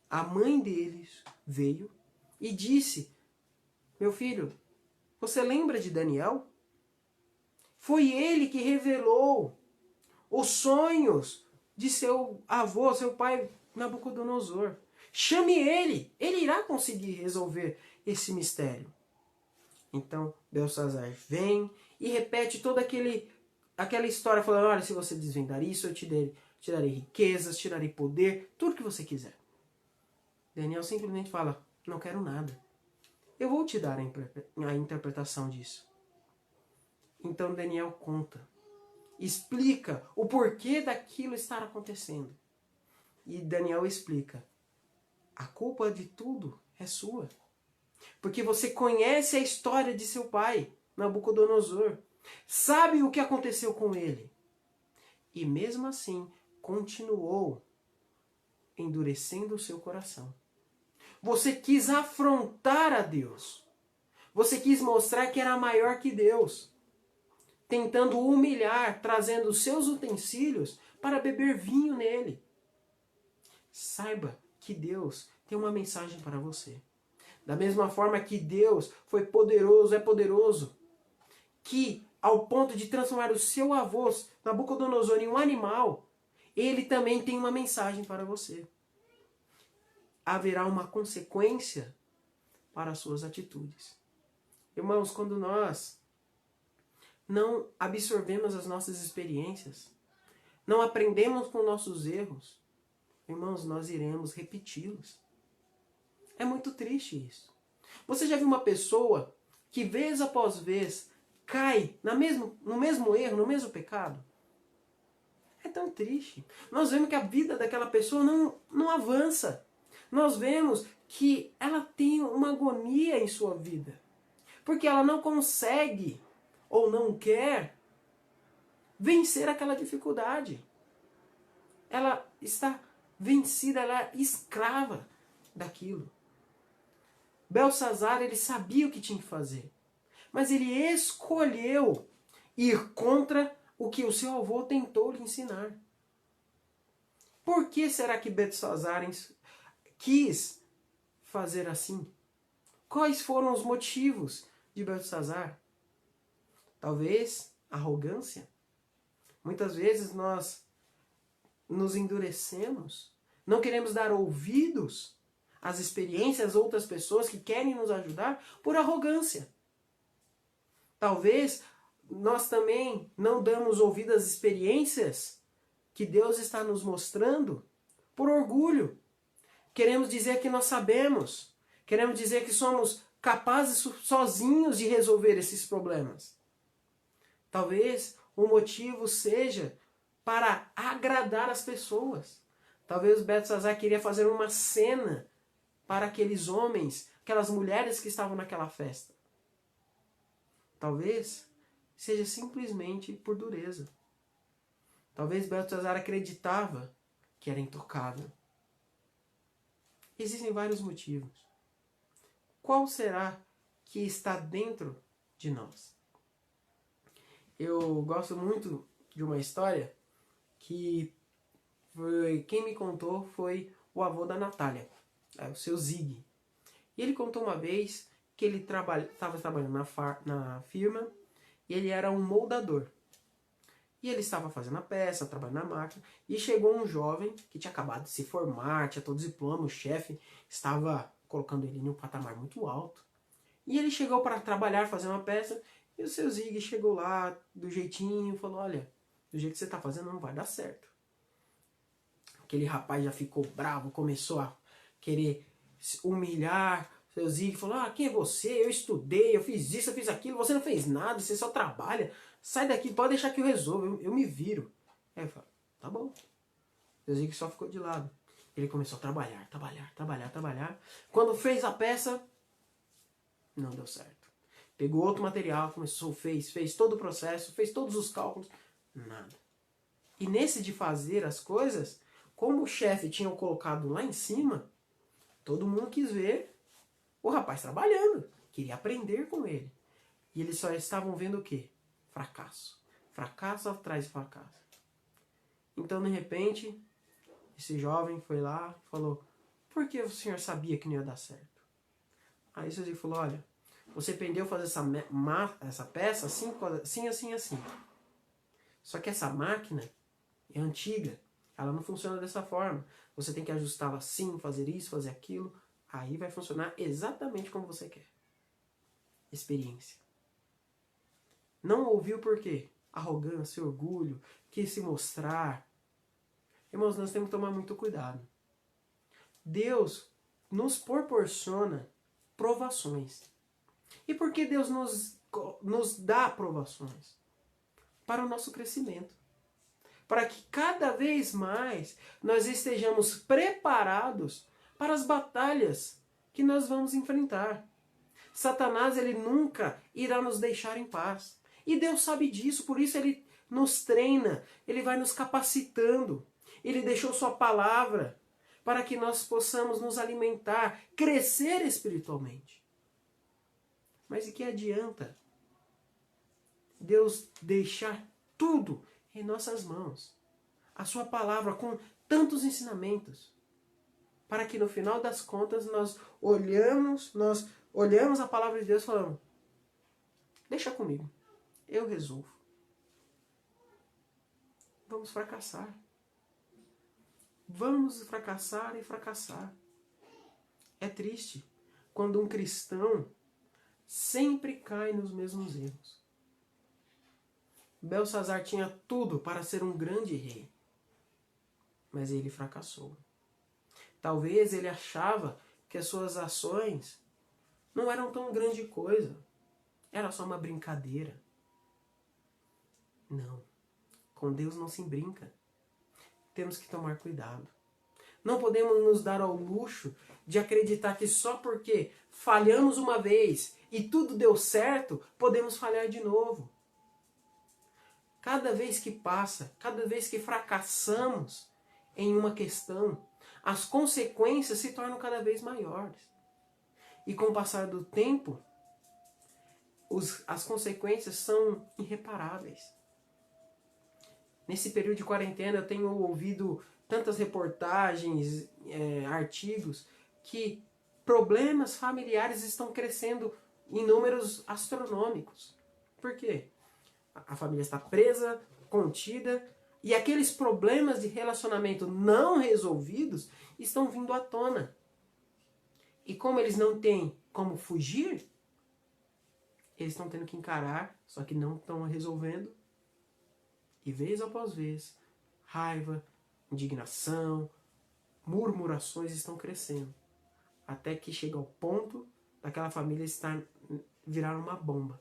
a mãe deles veio e disse: meu filho, você lembra de Daniel? Foi ele que revelou os sonhos de seu avô, seu pai Nabucodonosor. Chame ele, ele irá conseguir resolver esse mistério. Então, Beltesazar vem e repete toda aquela história, falando: olha, se você desvendar isso, eu te darei riquezas, te darei poder, tudo que você quiser. Daniel simplesmente fala: não quero nada. Eu vou te dar a interpretação disso. Então Daniel conta, explica o porquê daquilo estar acontecendo. E Daniel explica: a culpa de tudo é sua. Porque você conhece a história de seu pai, Nabucodonosor. Sabe o que aconteceu com ele. E mesmo assim, continuou endurecendo o seu coração. Você quis afrontar a Deus. Você quis mostrar que era maior que Deus. Tentando humilhar, trazendo os seus utensílios para beber vinho nele. Saiba que Deus tem uma mensagem para você. Da mesma forma que Deus foi poderoso, é poderoso, que ao ponto de transformar o seu avô, Nabucodonosor, em um animal, ele também tem uma mensagem para você. Haverá uma consequência para as suas atitudes. Irmãos, quando nós não absorvemos as nossas experiências, não aprendemos com nossos erros, irmãos, nós iremos repeti-los. É muito triste isso. Você já viu uma pessoa que vez após vez cai no mesmo erro, no mesmo pecado? É tão triste. Nós vemos que a vida daquela pessoa não avança. Nós vemos que ela tem uma agonia em sua vida. Porque ela não consegue ou não quer vencer aquela dificuldade. Ela está vencida, ela é escrava daquilo. Beltesazar, ele sabia o que tinha que fazer. Mas ele escolheu ir contra o que o seu avô tentou lhe ensinar. Por que será que Beltesazar quis fazer assim? Quais foram os motivos de Beltesazar? Talvez arrogância. Muitas vezes nós nos endurecemos, não queremos dar ouvidos às experiências de outras pessoas que querem nos ajudar por arrogância. Talvez nós também não damos ouvido às experiências que Deus está nos mostrando por orgulho. Queremos dizer que nós sabemos, queremos dizer que somos capazes sozinhos de resolver esses problemas. Talvez o motivo seja para agradar as pessoas. Talvez Beltesazar queria fazer uma cena para aqueles homens, aquelas mulheres que estavam naquela festa. Talvez seja simplesmente por dureza. Talvez Beltesazar acreditava que era intocável. Existem vários motivos. Qual será que está dentro de nós? Eu gosto muito de uma história que quem me contou foi o avô da Natália, o seu Zig. E ele contou uma vez que ele estava trabalhando na firma e ele era um moldador. E ele estava fazendo a peça, trabalhando na máquina, e chegou um jovem que tinha acabado de se formar, tinha todo o diploma, o chefe estava colocando ele em um patamar muito alto. E ele chegou para trabalhar, fazer uma peça, e o seu Zig chegou lá do jeitinho e falou: olha, do jeito que você está fazendo não vai dar certo. Aquele rapaz já ficou bravo, começou a querer humilhar. Seu Zig falou: quem é você? Eu estudei, eu fiz isso, eu fiz aquilo, você não fez nada, você só trabalha. Sai daqui, pode deixar que eu resolvo, eu me viro. Aí eu falo: tá bom. Seu Zig só ficou de lado. Ele começou a trabalhar. Quando fez a peça, não deu certo. Pegou outro material, começou, fez todo o processo, fez todos os cálculos, nada. E nesse de fazer as coisas, como o chefe tinha o colocado lá em cima, todo mundo quis ver o rapaz trabalhando, queria aprender com ele. E eles só estavam vendo o quê? Fracasso. Fracasso atrás de fracasso. Então, de repente, esse jovem foi lá e falou: por que o senhor sabia que não ia dar certo? Aí o senhor falou: olha, você aprendeu a fazer essa peça assim. Só que essa máquina é antiga, ela não funciona dessa forma. Você tem que ajustá-la assim, fazer isso, fazer aquilo. Aí vai funcionar exatamente como você quer. Experiência. Não ouviu por quê? Arrogância, orgulho, quis se mostrar. Irmãos, nós temos que tomar muito cuidado. Deus nos proporciona provações. E por que Deus nos dá provações? Para o nosso crescimento. Para que cada vez mais nós estejamos preparados para as batalhas que nós vamos enfrentar. Satanás, ele nunca irá nos deixar em paz. E Deus sabe disso, por isso ele nos treina, ele vai nos capacitando. Ele deixou sua palavra para que nós possamos nos alimentar, crescer espiritualmente. Mas e que adianta Deus deixar tudo em nossas mãos? A sua palavra com tantos ensinamentos, para que no final das contas nós olhamos a palavra de Deus e falamos: deixa comigo, eu resolvo. Vamos fracassar. Vamos fracassar e fracassar. É triste quando um cristão sempre cai nos mesmos erros. Beltesazar tinha tudo para ser um grande rei, mas ele fracassou. Talvez ele achava que as suas ações não eram tão grande coisa. Era só uma brincadeira. Não. Com Deus não se brinca. Temos que tomar cuidado. Não podemos nos dar ao luxo de acreditar que só porque falhamos uma vez e tudo deu certo, podemos falhar de novo. Cada vez que passa, cada vez que fracassamos em uma questão, as consequências se tornam cada vez maiores. E com o passar do tempo, as consequências são irreparáveis. Nesse período de quarentena eu tenho ouvido tantas reportagens, artigos, que problemas familiares estão crescendo em números astronômicos. Por quê? A família está presa, contida, e aqueles problemas de relacionamento não resolvidos estão vindo à tona. E como eles não têm como fugir, eles estão tendo que encarar, só que não estão resolvendo. E vez após vez, raiva, indignação, murmurações estão crescendo. Até que chega ao ponto daquela família virar uma bomba.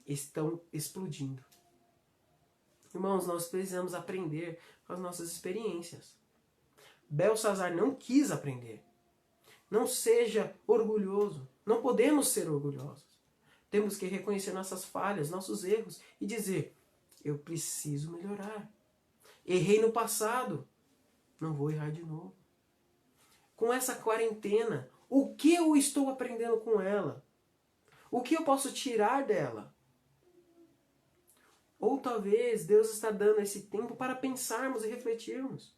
Estão explodindo. Irmãos, nós precisamos aprender com as nossas experiências. Belsazar não quis aprender. Não seja orgulhoso. Não podemos ser orgulhosos. Temos que reconhecer nossas falhas, nossos erros e dizer: eu preciso melhorar. Errei no passado, não vou errar de novo. Com essa quarentena, o que eu estou aprendendo com ela? O que eu posso tirar dela? Ou talvez Deus está dando esse tempo para pensarmos e refletirmos.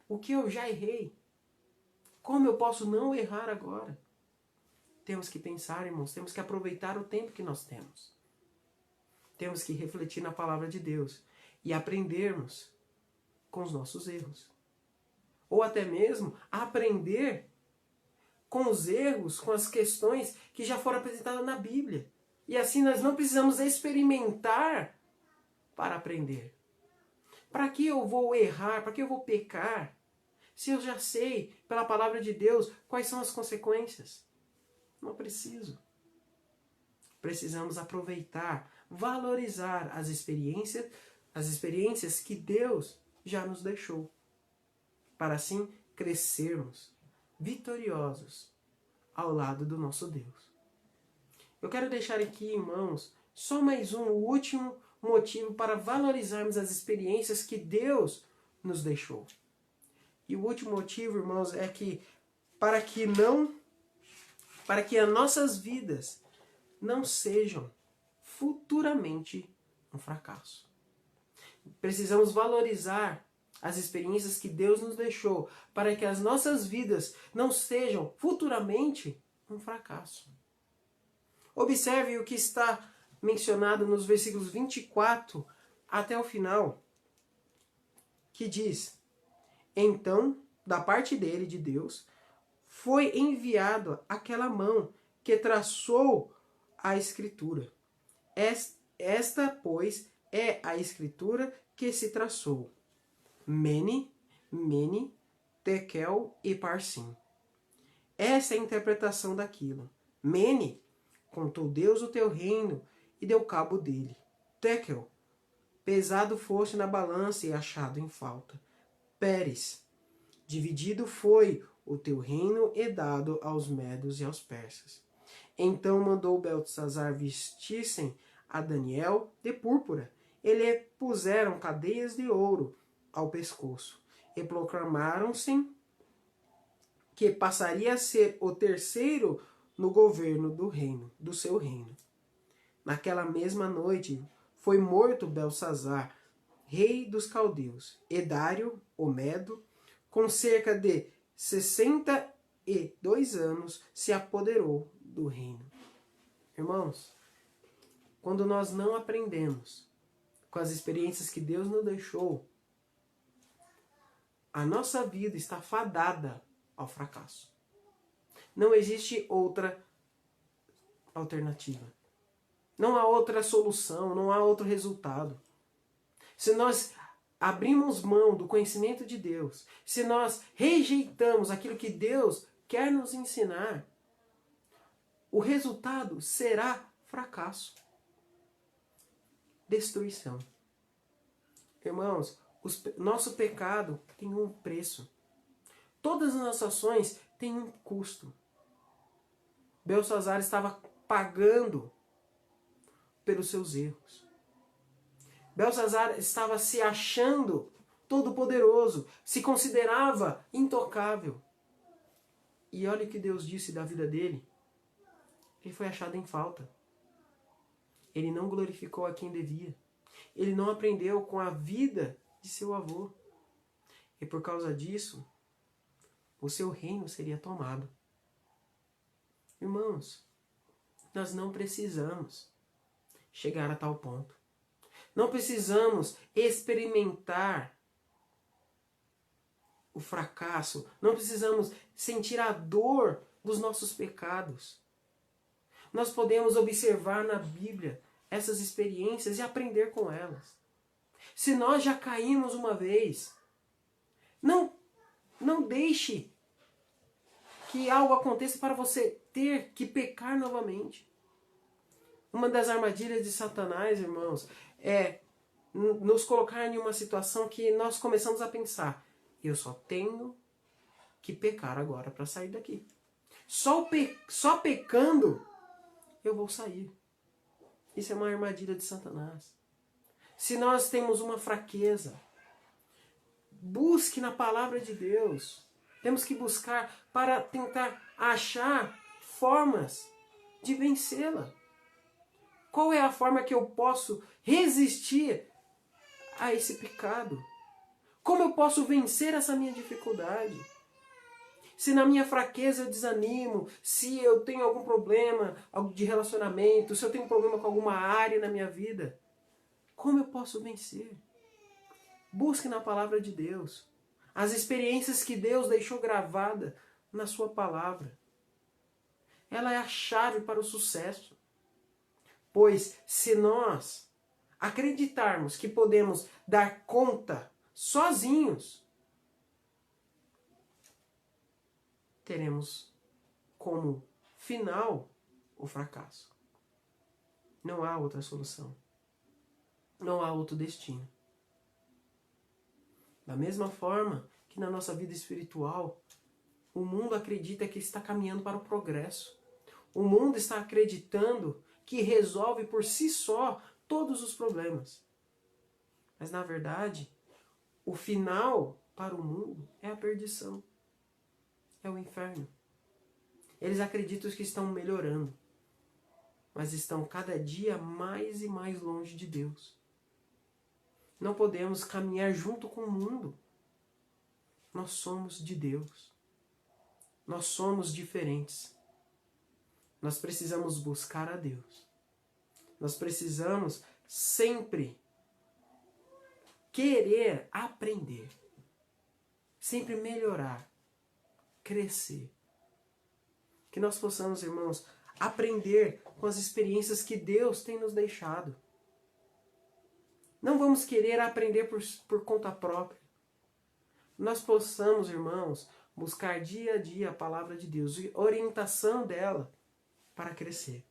O que eu já errei? Como eu posso não errar agora? Temos que pensar, irmãos, temos que aproveitar o tempo que nós temos. Temos que refletir na palavra de Deus e aprendermos com os nossos erros. Ou até mesmo aprender com os erros, com as questões que já foram apresentadas na Bíblia. E assim nós não precisamos experimentar para aprender. Para que eu vou errar? Para que eu vou pecar? Se eu já sei, pela palavra de Deus, quais são as consequências. Não preciso. Precisamos aproveitar, valorizar as experiências que Deus já nos deixou. Para assim crescermos vitoriosos ao lado do nosso Deus. Eu quero deixar aqui, irmãos, só mais um último motivo para valorizarmos as experiências que Deus nos deixou. E o último motivo, irmãos, é que para que as nossas vidas não sejam futuramente um fracasso. Precisamos valorizar as experiências que Deus nos deixou para que as nossas vidas não sejam futuramente um fracasso. Observe o que está mencionado nos versículos 24 até o final, que diz: então, da parte dele, de Deus, foi enviado aquela mão que traçou a Escritura. Esta, pois, é a Escritura que se traçou. Mene, Mene, Tekel e Parsim. Essa é a interpretação daquilo. Mene, contou Deus o teu reino e deu cabo dele. Tekel, pesado foste na balança e achado em falta. Pérez, dividido foi o teu reino e dado aos medos e aos persas. Então mandou Beltesazar vestissem a Daniel de púrpura, e lhe puseram cadeias de ouro ao pescoço, e proclamaram-se que passaria a ser o terceiro no governo do seu reino. Naquela mesma noite foi morto Belsazar, rei dos caldeus, e Dário, o Medo, com cerca de 62 anos, se apoderou do reino. Irmãos, quando nós não aprendemos com as experiências que Deus nos deixou, a nossa vida está fadada ao fracasso. Não existe outra alternativa. Não há outra solução, não há outro resultado. Se nós abrimos mão do conhecimento de Deus, se nós rejeitamos aquilo que Deus quer nos ensinar, o resultado será fracasso, destruição. Irmãos, nosso pecado tem um preço. Todas as nossas ações têm um custo. Belsazar estava pagando pelos seus erros. Belsazar estava se achando todo-poderoso, se considerava intocável. E olha o que Deus disse da vida dele. Ele foi achado em falta. Ele não glorificou a quem devia. Ele não aprendeu com a vida de seu avô. E por causa disso, o seu reino seria tomado. Irmãos, Nós não precisamos chegar a tal ponto. Não precisamos experimentar o fracasso. Não precisamos sentir a dor dos nossos pecados. Nós podemos observar na Bíblia essas experiências e aprender com elas. Se nós já caímos uma vez, não deixe que algo aconteça para você ter que pecar novamente. Uma das armadilhas de Satanás, irmãos, é nos colocar em uma situação que nós começamos a pensar: eu só tenho que pecar agora para sair daqui. Só pecando eu vou sair. Isso é uma armadilha de Satanás. Se nós temos uma fraqueza, busque na palavra de Deus. Temos que buscar para tentar achar formas de vencê-la. Qual é a forma que eu posso resistir a esse pecado? Como eu posso vencer essa minha dificuldade? Se na minha fraqueza eu desanimo, se eu tenho algum problema de relacionamento, se eu tenho um problema com alguma área na minha vida, como eu posso vencer? Busque na palavra de Deus as experiências que Deus deixou gravada na sua palavra. Ela é a chave para o sucesso. Pois se nós acreditarmos que podemos dar conta sozinhos, teremos como final o fracasso. Não há outra solução. Não há outro destino. Da mesma forma que na nossa vida espiritual, o mundo acredita que está caminhando para o progresso. O mundo está acreditando que resolve por si só todos os problemas. Mas na verdade, o final para o mundo é a perdição. É o inferno. Eles acreditam que estão melhorando, mas estão cada dia mais e mais longe de Deus. Não podemos caminhar junto com o mundo. Nós somos de Deus. Nós somos diferentes. Nós precisamos buscar a Deus. Nós precisamos sempre querer aprender. Sempre melhorar. Crescer. Que nós possamos, irmãos, aprender com as experiências que Deus tem nos deixado. Não vamos querer aprender por conta própria. Nós possamos, irmãos, buscar dia a dia a palavra de Deus e orientação dela para crescer.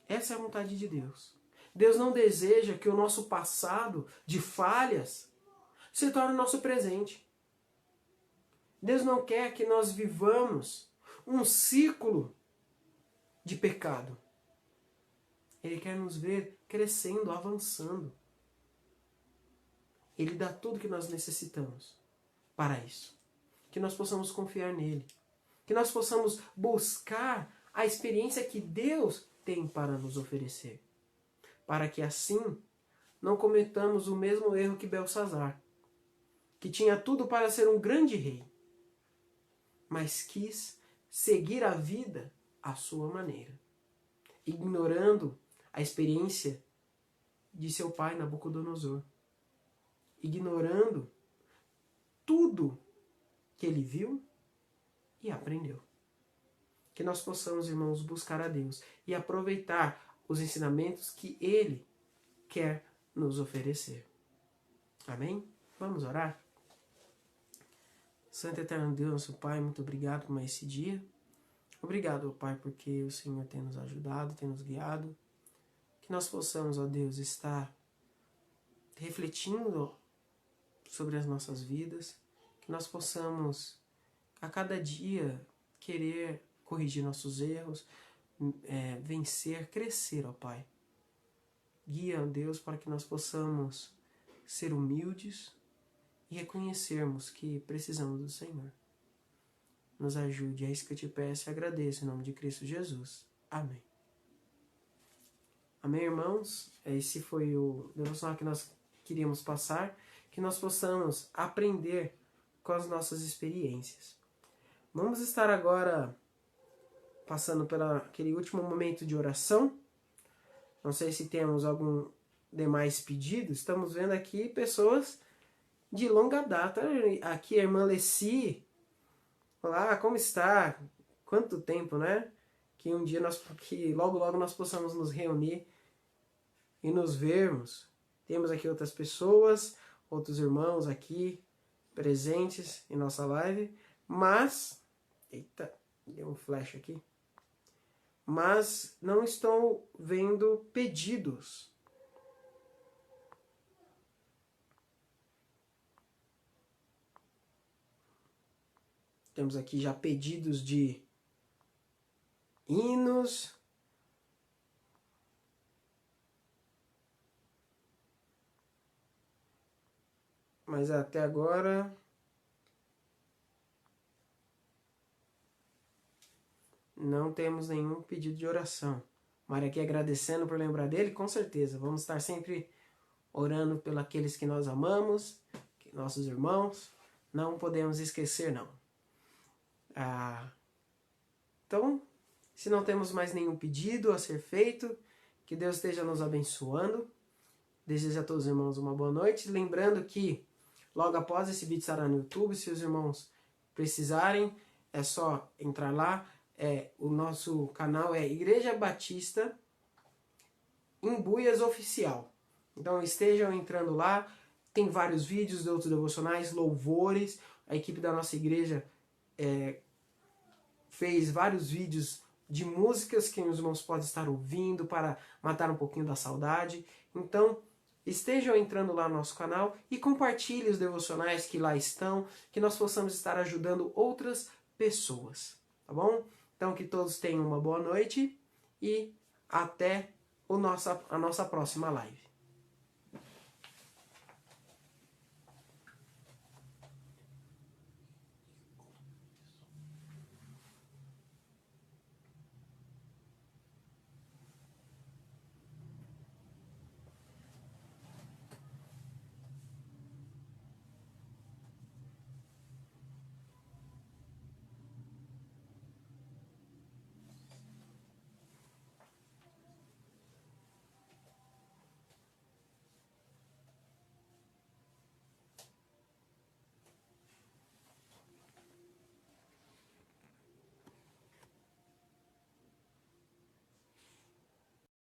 Essa é a vontade de Deus. Deus não deseja que o nosso passado de falhas se torne o nosso presente. Deus não quer que nós vivamos um ciclo de pecado. Ele quer nos ver crescendo, avançando. Ele dá tudo que nós necessitamos para isso. Que nós possamos confiar nele. Que nós possamos buscar a experiência que Deus tem para nos oferecer. Para que assim não cometamos o mesmo erro que Belsazar, que tinha tudo para ser um grande rei, mas quis seguir a vida à sua maneira, ignorando a experiência de seu pai Nabucodonosor, ignorando tudo que ele viu e aprendeu. Que nós possamos, irmãos, buscar a Deus e aproveitar os ensinamentos que Ele quer nos oferecer. Amém? Vamos orar? Santo e eterno Deus, nosso Pai, muito obrigado por mais esse dia. Obrigado, Pai, porque o Senhor tem nos ajudado, tem nos guiado. Que nós possamos, ó Deus, estar refletindo sobre as nossas vidas. Que nós possamos, a cada dia, querer corrigir nossos erros, vencer, crescer, ó Pai. Guia, ó Deus, para que nós possamos ser humildes e reconhecermos que precisamos do Senhor. Nos ajude, é isso que eu te peço e agradeço em nome de Cristo Jesus. Amém. Amém, irmãos? Esse foi o devocional que nós queríamos passar, que nós possamos aprender com as nossas experiências. Vamos estar agora passando pela aquele último momento de oração. Não sei se temos algum demais pedido. Estamos vendo aqui pessoas de longa data. Aqui a irmã Leci. Olá, como está? Quanto tempo, né? Que um dia que logo nós possamos nos reunir e nos vermos. Temos aqui outras pessoas, outros irmãos aqui presentes em nossa live, mas eita, deu um flash aqui. Mas não estou vendo pedidos. Temos aqui já pedidos de hinos. Mas até agora não temos nenhum pedido de oração. Mário aqui agradecendo por lembrar dele, com certeza. Vamos estar sempre orando pelos aqueles que nós amamos, nossos irmãos. Não podemos esquecer, não. Então, se não temos mais nenhum pedido a ser feito, que Deus esteja nos abençoando. Desejo a todos os irmãos uma boa noite. Lembrando que logo após esse vídeo estará no YouTube. Se os irmãos precisarem, é só entrar lá. O nosso canal é Igreja Batista Imbuias Oficial. Então estejam entrando lá. Tem vários vídeos de outros devocionais, louvores. A equipe da nossa igreja fez vários vídeos de músicas que os irmãos podem estar ouvindo para matar um pouquinho da saudade. Então, estejam entrando lá no nosso canal e compartilhem os devocionais que lá estão, que nós possamos estar ajudando outras pessoas, tá bom? Então, que todos tenham uma boa noite e até a nossa próxima live.